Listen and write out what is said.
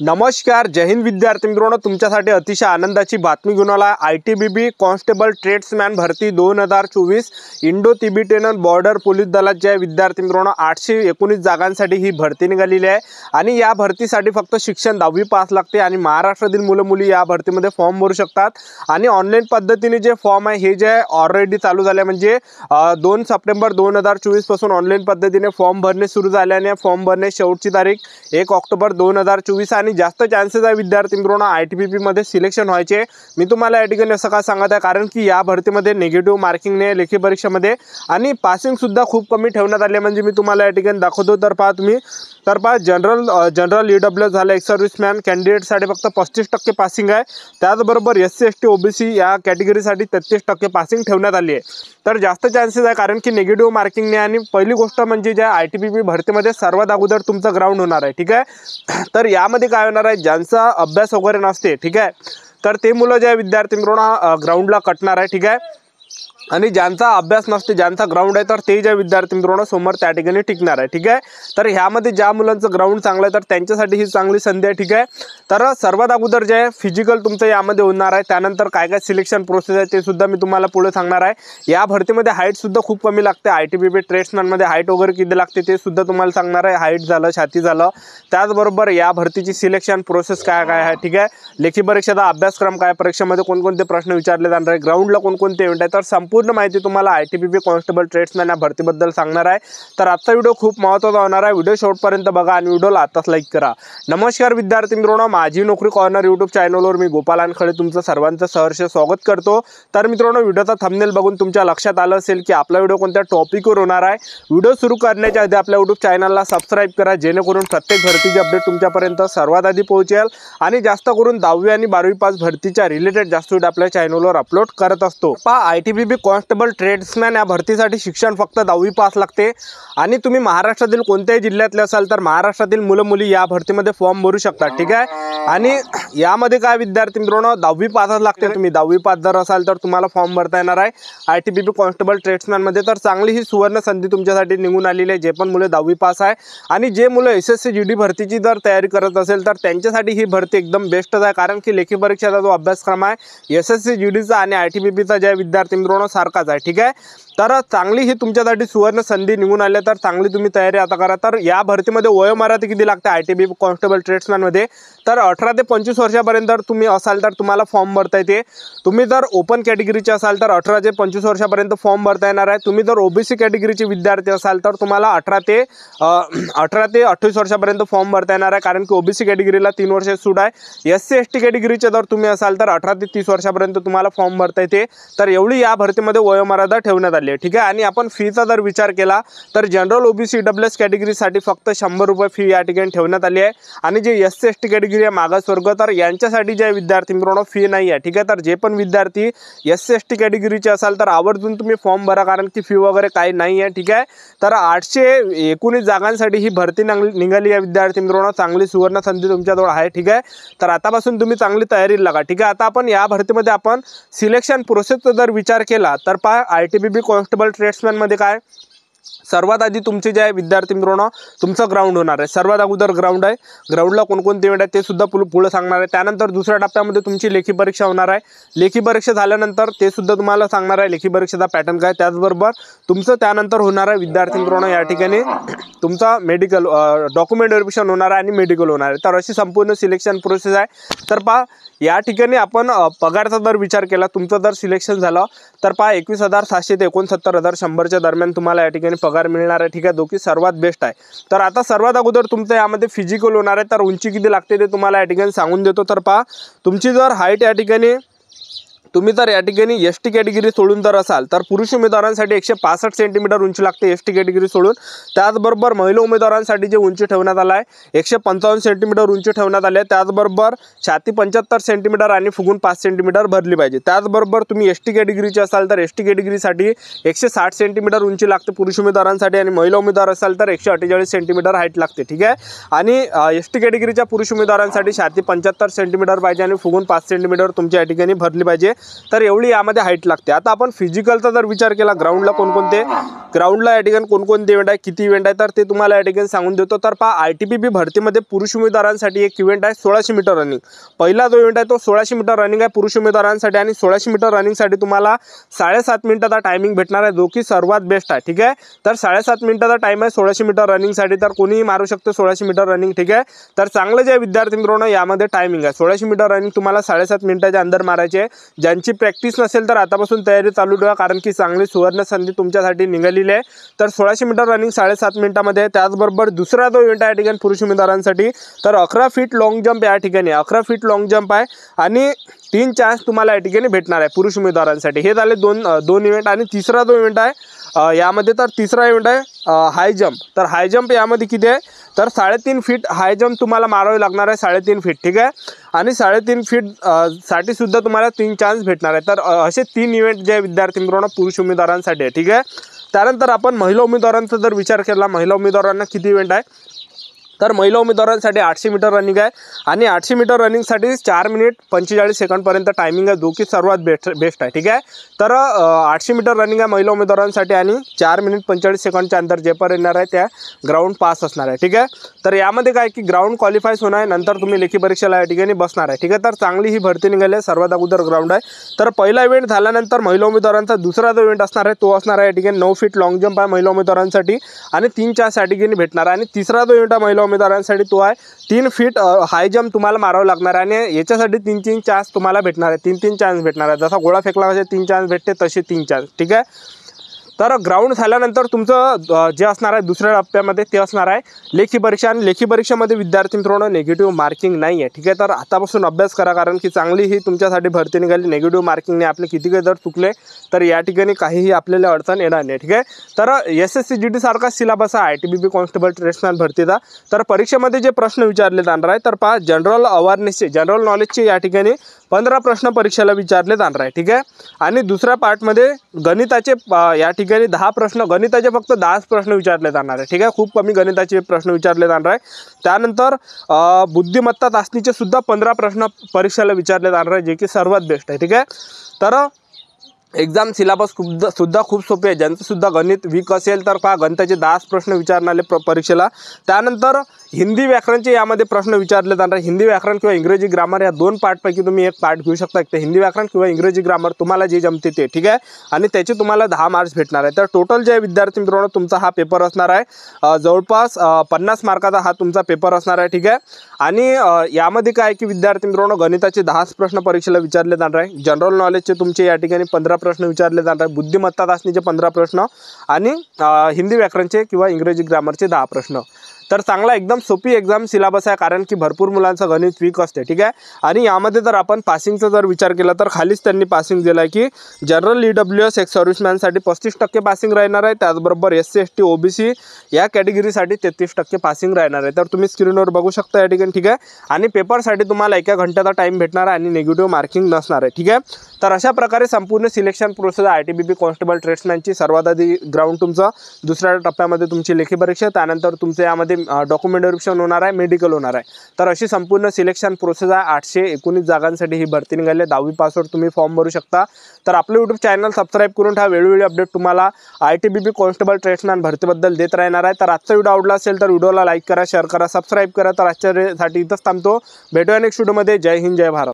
नमस्कार, जय हिंद विद्यार्थी मित्रांनो, तुमच्यासाठी अतिशय आनंदाची बातमी घेऊन आला आहे। ITBP कॉन्स्टेबल ट्रेड्समॅन भरती 2024 इंडो तिबेटियन बॉर्डर पोलीस दलाच्या विद्यार्थी मित्रांनो 819 जागांसाठी ही भरती निघालेली आहे आणि या भरतीसाठी फक्त शिक्षण 10वी पास लागते आणि महाराष्ट्रातील मुलं मुली या भरतीमध्ये फॉर्म भरू शकतात आणि ऑनलाईन पद्धतीने जे फॉर्म आहे हे जे ऑलरेडी चालू झाले म्हणजे 2 सप्टेंबर 2024 पासून ऑनलाईन पद्धतीने फॉर्म भरणे सुरू झाले आणि फॉर्म भरणे शेवटची तारीख 1 ऑक्टोबर 2024 आणि जास्त चान्सेस आहे विद्यार्थी मित्रांनो ITBP मध्ये सिलेक्शन व्हायचे। मी तुम्हाला या ठिकाणी असं का सांगत आहे कारण की या भरतीमध्ये निगेटिव्ह मार्किंग ने लेखी परीक्षेमध्ये आणि पासिंग सुद्धा खूप कमी ठेवण्यात आले। म्हणजे मी तुम्हाला या ठिकाणी दाखवतो तर पहा तुम्ही तर पहा जनरल EWS झालं एक्स सर्व्हिसमॅन कॅन्डिडेटसाठी फक्त 35% पासिंग आहे। त्याचबरोबर SC ST OBC या कॅटेगरीसाठी 33% पासिंग ठेवण्यात आली आहे। तर जास्त चान्सेस आहे कारण की निगेटिव्ह मार्किंग ने आणि पहिली गोष्ट म्हणजे ज्या ITBP भरतीमध्ये सर्वात अगोदर तुमचं ग्राउंड होणार आहे, ठीक आहे। तर यामध्ये काय होणार आहे, ज्यांचा अभ्यास वगैरे नसते, ठीक आहे, तर ते मुलं जे विद्यार्थी मित्रांनो ग्राउंडला कटणार आहे, ठीक आहे, आणि ज्यांचा अभ्यास नसते ज्यांचा ग्राउंड आहे तर ते जे विद्यार्थी मित्रांनो समोर त्या ठिकाणी टिकणार आहे, ठीक आहे। तर ह्यामध्ये ज्या मुलांचं ग्राउंड चांगलं आहे तर त्यांच्यासाठी ही चांगली संधी आहे, ठीक आहे। तर सर्वात अगोदर जे फिजिकल तुमचं यामध्ये होणार आहे, त्यानंतर काय काय सिलेक्शन प्रोसेस आहे ते सुद्धा मी तुम्हाला पुढे सांगणार आहे। या भरतीमध्ये हाईट सुद्धा खूप कमी लागते। ITBP ट्रेड्समॅन मध्ये हाईट वगैरे किती लागते ते सुद्धा तुम्हाला सांगणार आहे। हाईट झालं, छाती झालं, त्याचबरोबर या भरतीची सिलेक्शन प्रोसेस काय काय आहे, ठीक आहे। लेखी परीक्षेचा अभ्यासक्रम काय, परीक्षेमध्ये कोणकोणते प्रश्न विचारले जाणार आहे, ग्राउंडला कोणकोणते इव्हेंट आहे, तर संपूर्ण माहिती तुम्हाला ITBP कॉन्स्टेबल ट्रेड्समॅन या भरतीबद्दल सांगणार आहे। तर आजचा व्हिडिओ खूप महत्त्वाचा होणार आहे। व्हिडिओ शेवटपर्यंत बघा आणि व्हिडिओला आताच लाईक करा। नमस्कार विद्यार्थी मित्रांनो, माझी नोकरी कॉर्नर यूट्यूब चॅनलवर मी गोपाल अनखडे तुमचं सर्वांचं सहर्ष स्वागत करतो। तर मित्रांनो, व्हिडिओचा थंबनेल बघून तुमच्या लक्षात आलं असेल की आपला व्हिडिओ कोणत्या टॉपिकवर होणार आहे। व्हिडिओ सुरू करण्याच्या आधी आपल्या यूट्यूब चॅनलला सबस्क्राइब करा जेणेकरून प्रत्येक भरतीची अपडेट तुमच्यापर्यंत सर्वात आधी पोहोचेल आणि जास्त करून 10वी आणि 12वी पास भरतीच्या रिलेटेड जास्त व्हिडिओ आपल्या चॅनलवर अपलोड करत असतो। ITBP कॉन्स्टेबल ट्रेड्समॅन या भरतीसाठी शिक्षण फक्त 10वी पास लागते आणि तुम्ही महाराष्ट्रातील कोणत्याही जिल्ह्यातले असाल तर महाराष्ट्रातील मुलं मुली या भरतीमध्ये फॉर्म भरू शकतात, ठीक आहे। आणि यामध्ये काय विद्यार्थी मित्रांनो 10वी पासच लागते। तुम्ही 10वी पास जर असाल तर तुम्हाला फॉर्म भरता येणार आहे ITBP कॉन्स्टेबल ट्रेड्समॅन मध्ये। तर चांगली ही सुवर्ण संधी तुमच्यासाठी निघून आलेली आहे। जे पण मुले 10वी पास आहे आणि जे मुलं SSC GD भरतीची जर तयारी करत असेल तर त्यांच्यासाठी ही भरती एकदम बेस्टच आहे कारण की लेखी परीक्षेचा जो अभ्यासक्रम आहे SSC GDचा आणि ITBPचा ज्या विद्यार्थी मित्रांनो सारखाच आहे, ठीक आहे। तर चांगली ही तुमच्यासाठी सुवर्ण संधी निघून आली तर चांगली तुम्ही तयारी आता करा। तर या भरतीमध्ये वयोमर्यादा किती लागते ITBP कॉन्स्टेबल ट्रेड्समॅन मध्ये, तर 18 ते 25 वर्षापर्यंत जर तुम्ही असाल तर तुम्हाला फॉर्म भरता येते। तुम्ही जर ओपन कॅटेगरीचे असाल तर 18 ते 25 वर्षापर्यंत फॉर्म भरता येणार आहे। तुम्ही जर OBC कॅटेगरीचे विद्यार्थी असाल तर तुम्हाला 18 ते 28 वर्षापर्यंत फॉर्म भरता येणार आहे कारण की OBC कॅटेगरीला 3 वर्ष सूट आहे। SC ST कॅटेगरीचे जर तुम्ही असाल तर 18 ते 30 वर्षापर्यंत तुम्हाला फॉर्म भरता येते। तर एवढी या भरतीमध्ये वयोमर्यादा ठेवण्यात आली आहे, ठीक आहे। आणि आपण फीचा जर विचार केला तर जनरल OBC EWS कॅटेगरीसाठी फक्त 100 रुपये फी या ठिकाणी ठेवण्यात आली आहे आणि जे SC ST कॅटेगरी आहे मागासवर्ग तर यांच्यासाठी जे विद्यार्थी मित्रांनो फी नाही आहे, ठीक आहे। तर जे पण विद्यार्थी SC ST कॅटेगरीचे असाल तर आवर्जून तुम्ही फॉर्म भरा कारण की फी वगैरे काही नाही आहे, ठीक आहे। तर 819 जागांसाठी ही भरती निघाली आहे विद्यार्थी मित्रांनो। चांगली सुवर्ण संधी तुमच्याजवळ आहे, ठीक आहे। तर आतापासून तुम्ही चांगली तयारी लागा, ठीक आहे। आता आपण या भरतीमध्ये आपण सिलेक्शन प्रोसेसचा जर विचार केला तर पहा ITBP कॉन्स्टेबल ट्रेड्समॅन मध्ये काय सर्वात आधी तुमचे जे विद्यार्थी मित्रांनो तुमचं ग्राउंड होणार आहे। सर्वात अगोदर ग्राउंड आहे, ग्राउंडला कोणकोणते इव्हेंट आहे ते सुद्धा पुढे सांगणार आहे। त्यानंतर दुसऱ्या टप्प्यामध्ये तुमची लेखी परीक्षा होणार आहे। लेखी परीक्षा झाल्यानंतर ते सुद्धा तुम्हाला सांगणार आहे लेखी परीक्षेचा पॅटर्न काय। त्याचबरोबर तुमचं त्यानंतर होणार आहे विद्यार्थी मित्रांनो या ठिकाणी तुमचा मेडिकल डॉक्युमेंट व्हेरिफिकेशन होणार आहे आणि मेडिकल होणार आहे। तर अशी संपूर्ण सिलेक्शन प्रोसेस आहे। तर पहा या ठिकाणी आपण पगारचा जर विचार केला तुमचं जर सिलेक्शन झालं तर पहा 21,700 ते 69,100च्या दरम्यान तुम्हाला या ठिकाणी पगार मिळणार आहे, ठीक आहे, जो की सर्वात बेस्ट आहे। तर आता सर्वात अगोदर तुमचं यामध्ये फिजिकल होणार आहे। तर उंची किती लागते ते तुम्हाला या ठिकाणी सांगून देतो। तर पहा तुमची जर हाईट या ठिकाणी तुम्ही जर या ठिकाणी ST कॅटेगरी सोडून जर असाल तर पुरुष उमेदवारांसाठी 165 सेंटीमीटर उंची लागते ST कॅटेगरी सोडून। त्याचबरोबर महिला उमेदवारांसाठी जे उंची ठेवण्यात आला आहे 155 सेंटीमीटर उंची ठेवण्यात आली आहे। त्याचबरोबर छाती 75 सेंटीमीटर आणि फुगून 5 सेंटीमीटर भरली पाहिजे। त्याचबरोबर तुम्ही ST कॅटेगरीचे असाल तर ST कॅटेगरीसाठी 160 सेंटीमीटर उंची लागते पुरुष उमेदवारांसाठी आणि महिला उमेदवार असाल तर 148 सेंटीमीटर हाईट लागते, ठीक आहे। आणि ST कॅटेगरीच्या पुरुष उमेदवारांसाठी छाती 75 सेंटीमीटर पाहिजे आणि फुगून 5 सेंटीमीटर तुमच्या या ठिकाणी भरली पाहिजे। तर एवढी यामध्ये हाईट लागते. आता आपण फिजिकलचा जर विचार केला, ग्राउंडला या ठिकाणी कोणकोणते इव्हेंट आहे, किती इव्हेंट आहे, तर ते तुम्हाला या ठिकाणी सांगून देतो. तर पहा, ITBP भरतीमध्ये पुरुष उमेदवारांसाठी एक इव्हेंट आहे 1600 मीटर रनिंग. पहिला जो इव्हेंट आहे तो 1600 मीटर रनिंग आहे पुरुष उमेदवारांसाठी, आणि 1600 मीटर रनिंगसाठी तुम्हाला 7.5 मिनिटाचा टायमिंग भेटणार आहे, जो की सर्वात बेस्ट आहे. ठीक आहे, तर 7.5 मिनिटाचा टाइम आहे 1600 मीटर रनिंगसाठी. तर कोणीही मारू शकतो 1600 मीटर रनिंग. ठीक आहे, तर चांगलं जे विद्यार्थी मित्रांनो यामध्ये टायमिंग आहे 1600 मीटर रनिंग तुम्हाला 7.5 मिनिटाच्या अंदर मारायचे आहे. ज्यांची प्रॅक्टिस नसेल तर आतापासून तयारी चालू ठेवा, कारण की चांगली सुवर्ण संधी तुमच्यासाठी निघालेली आहे. तर 1600 मीटर रनिंग 7.5 मिनिटामध्ये आहे. त्याचबरोबर दुसरा जो इव्हेंट आहे या ठिकाणी पुरुष उमेदवारांसाठी, तर 11 फीट लॉंग जंप या ठिकाणी 11 फीट लॉंग जंप आहे, आणि 3 चान्स तुम्हाला या ठिकाणी भेटणार आहे पुरुष उमेदवारांसाठी. हे झाले दोन इव्हेंट. आणि तिसरा जो इव्हेंट आहे यामध्ये, तर तिसरा इव्हेंट आहे हाय जंप. तर हाय जंप यामध्ये किती आहे, तर 3.5 फीट हाय जंप तुम्हाला मारावे लागणार आहे, 3.5 फीट. ठीक आहे, आणि 3.5 फीट साठी सुद्धा तुम्हाला 3 चान्स भेटणार आहे. तर असे 3 इव्हेंट जे विद्यार्थी मित्रांनो पुरुष उमेदवारांसाठी आहे. ठीक आहे, त्यानंतर आपण महिला उमेदवारांचा जर विचार केला, महिला उमेदवारांना किती इव्हेंट आहे, तर महिला उमेदवारांसाठी 800 मीटर रनिंग आहे, आणि 800 मीटर रनिंगसाठी 4 मिनिट 45 सेकंडपर्यंत टायमिंग आहे, जो की सर्वात बेस्ट आहे. ठीक आहे, तर 800 मीटर रनिंग आहे महिला उमेदवारांसाठी, आणि 4 मिनिट 45 सेकंडच्या अंतर जे पण येणार आहे त्या ग्राउंड पास असणार आहे. ठीक आहे, तर यामध्ये काय की ग्राउंड क्वालिफायस होणार आहे, नंतर तुम्ही लेखी परीक्षेला या ठिकाणी बसणार आहे. ठीक आहे, तर चांगली ही भरती निघाली आहे. सर्वात अगोदर ग्राउंड आहे. तर पहिला इव्हेंट झाल्यानंतर महिला उमेदवारांचा दुसरा जो इव्हेंट असणार आहे तो असणार आहे या ठिकाणी 9 फीट लॉंग जंप आहे महिला उमेदवारांसाठी, आणि 3 चान्स या ठिकाणी भेटणार आहे. आणि तिसरा जो इव्हेंट आहे महिला उमेदवारांसाठी तो आहे 3 फीट हाय जंप तुम्हाला मारावं लागणार आहे, आणि याच्यासाठी 3 चान्स तुम्हाला भेटणार आहे, 3 चान्स भेटणार आहे. जसा गोळा फेकला कसे 3 चान्स भेटते तसे 3 चान्स. ठीक आहे, तर ग्राउंड झाल्यानंतर तुमचं जे असणार आहे दुसऱ्या टप्प्यामध्ये ते असणार आहे लेखी परीक्षा, आणि लेखी परीक्षेमध्ये विद्यार्थी मित्रांनो निगेटिव्ह मार्किंग नाही आहे. ठीक आहे, तर आतापासून अभ्यास करा, कारण की चांगली ही तुमच्यासाठी भरती निघाली. निगेटिव्ह मार्किंगने आपले किती काही जर चुकले तर या ठिकाणी काहीही आपल्याला अडचण येणार नाही. ठीक आहे, तर SSC GD सारखा सिलेबस आहे ITBP कॉन्स्टेबल ट्रेड्समॅन भरतीचा. तर परीक्षेमध्ये जे प्रश्न विचारले जाणार आहे, तर पहा, जनरल अवेअरनेसचे जनरल नॉलेजचे या ठिकाणी 15 प्रश्न परीक्षेला विचारले जाणार आहे. ठीक आहे, आणि दुसऱ्या पार्टमध्ये गणिताचे या ठिकाणी 10 प्रश्न, गणिताचे फक्त 10 प्रश्न विचारले जाणार आहे. ठीक आहे, खूप कमी गणिताचे प्रश्न विचारले जाणार आहे. त्यानंतर बुद्धिमत्ता चाचणीचे सुद्धा 15 प्रश्न परीक्षेला विचारले जाणार आहे, जे की सर्वात बेस्ट आहे. ठीक आहे, तर एक्झाम सिलेबस सुद्धा खूप सोपे आहे. ज्यांचं सुद्धा गणित वीक असेल तर पहा, गणिताचे 10 प्रश्न विचारणारे परीक्षेला. त्यानंतर हिंदी व्याकरणचे यामध्ये प्रश्न विचारले जाणार. हिंदी व्याकरण किंवा इंग्रजी ग्रामर या 2 पार्टपैकी तुम्ही एक पार्ट घेऊ शकता, एक तर हिंदी व्याकरण किंवा इंग्रजी ग्रामर, तुम्हाला जे जमते ते. ठीक आहे, आणि त्याचे तुम्हाला 10 मार्क्स भेटणार आहे. तर टोटल जे विद्यार्थी मित्रांनो तुमचा हा पेपर असणार आहे जवळपास 50 मार्काचा हा तुमचा पेपर असणार आहे. ठीक आहे, आणि यामध्ये काय की विद्यार्थी मित्रांनो गणिताचे 10 प्रश्न परीक्षेला विचारले जाणार आहे, जनरल नॉलेजचे तुमचे या ठिकाणी 15 प्रश्न विचारले जाणार आहे, बुद्धिमत्ता चाचणीचे 15 प्रश्न, आणि हिंदी व्याकरणचे किंवा इंग्रजी ग्रामरचे 10 प्रश्न. तर चांगला एकदम सोपी एक्झाम सिलेबस आहे, कारण की भरपूर मुलांचं गणित वीक असते. ठीक आहे, आणि यामध्ये जर आपण पासिंगचा जर विचार केला तर खालीच त्यांनी पासिंग दिलं आहे की जनरल EWS एक्स सर्व्हिसमॅनसाठी 35% पासिंग राहणार आहे. त्याचबरोबर SC ST OBC या कॅटेगरीसाठी 33% पासिंग राहणार आहे. तर तुम्ही स्क्रीनवर बघू शकता या ठिकाणी. ठीक आहे, आणि पेपरसाठी तुम्हाला 1 घंट्याचा टाईम भेटणार आहे, आणि निगेटिव्ह मार्किंग नसणार आहे. ठीक आहे, तर अशा प्रकारे संपूर्ण सिलेक्शन प्रोसेस ITBP कॉन्स्टेबल ट्रेड्समॅनची. सर्वात आधी ग्राउंड तुमचं, दुसऱ्या टप्प्यामध्ये तुमची लेखी परीक्षा, त्यानंतर तुमचं यामध्ये डॉक्युमेंट व्हेरिफिकेशन होणार आहे, मेडिकल होणार आहे. तर अशी संपूर्ण सिलेक्शन प्रोसेस आहे. 819 जागांसाठी ही भरती निघाली आहे. 10वी पासवर तुम्ही फॉर्म भरू शकता. तर आपलं YouTube चॅनल सबस्क्राईब करून ठेवा, वेळोवेळी अपडेट तुम्हाला ITBP कॉन्स्टेबल ट्रेड्समॅन भरतीबद्दल देत राहणार आहे. तर आजचा व्हिडिओ आवडला असेल तर व्हिडिओला लाईक करा, शेअर करा, सबस्क्राईब करा. तर आजच्यासाठी इथंच थांबतो. भेटूया नेक्स्ट व्हिडिओमध्ये. जय हिंद, जय भारत.